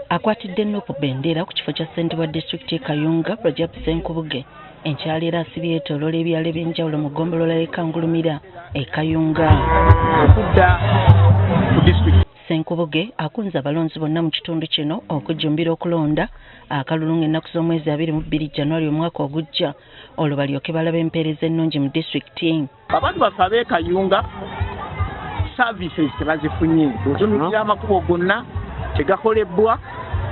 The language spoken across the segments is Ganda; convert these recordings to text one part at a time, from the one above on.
Akwatidde Nopu Bendera ku kifo kya ssentebe wa disitulikiti Kayunga Rajab Ssenkubuge enkyalira asibyetooloola ebyalo eby'enjawulo mu ggombolola y'e Kangulumira e Kayunga. Ssenkubuge akunze abalonzi bonna mu kitundu kino okujjumbira okulonda akalulu ng'ennaku z'omwezi 22 January omwaka ogujja olwo balyoke balaba empeereza ennungi mu disitulikiti. Abantu baffe ab'e Kayunga services tebazifunye. Otunuulira amakubo gonna tegakolebwa,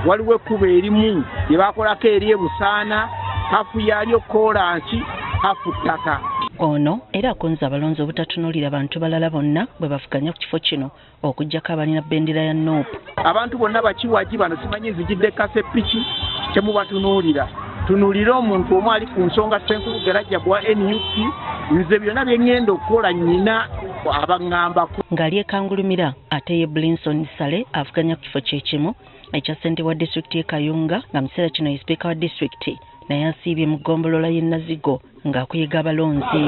waliwo ekkubo erimu lye baakolako eri e Busaana, hafu yalyo koolansi, hafu ttaka. Ono era akunze abalonzi obutatunuulira bantu balala bonna bwe bafuganya ku kifo kino okuggyako abalina bendera ya Nopu. Abantu bonna bakiwagi bano simanyi nzijidde kasepiki temubatunuulira. Tunuulira omuntu omu ali ku nsonga Ssenkubuge Rajab wa NUP, nze byonna bye ŋŋenda okukola nnyina abaŋŋambako. Ng'ali e Kangulumira ate ye Blinson Sale avuganya ku kifo kye kimu ekya ssentebe wa disitulikiti y'e Kayunga nga mu kiseera kino ye sipiika wa disitulikiti naye asiibye mu ggombolola y'e Nazigo ng'akuyiga abalonzi.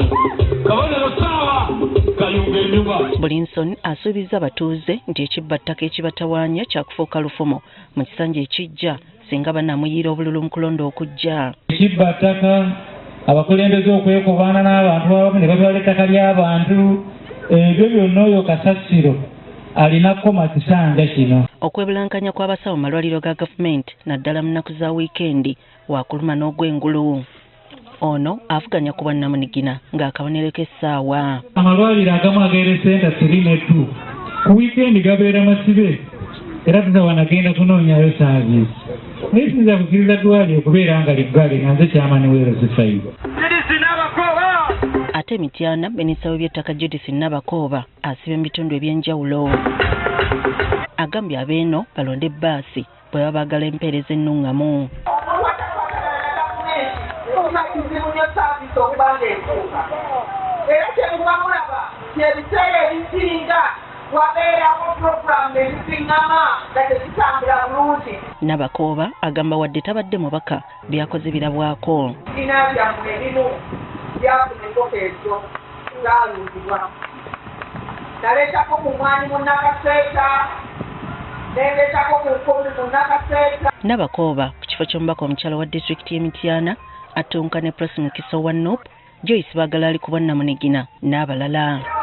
Blinson asuubizza abatuuze nti ekibbattaka ekibatawaanya kyakufuuka lufumo mu kisanja ekijja singa banaamuyiira obululu mu kulonda okujja. Ekibbattaka abakulembeze okwekobaana n'abantu abamu ne batwala ettaka ly'abantu ebyo byonna oyo kasasiro alinako mu kisanja kino. Okwebulankanya kw'abasawo mu malwaliro ga gavumenti naddala mu nnaku za wiikendi waakuluma n'ogw'engulu. Ono avuganya ku bwannamunigina ng'akabonero k'essaawa. Amalwaliro agamu ag'ere senta 3 ne 2 ku wiikendi gabeera masibe era tunawanagenda kunoonyayo saaviisi. Naye tuyinza kukkiriza ddwaliro okubeera nga liggale nga nze kyamani weerozifaiba. Ate Mityana minisita w'eby'ettaka Judith Nabakooba asiba mu bitundu eby'enjawulo. Agambye abeeno balonde bbaasi bwe baba baagala empeereza ennungamu. Nabakooba agamba wadde tabadde mubaka byakoze birabwako. Nabakooba ku kifo ky'omubaka omukyala wa disitulikiti y'e Mityana attunka ne Press Mukiso wa Nopu, Joyce Baagala ali ku bwannamunigina n'abalala.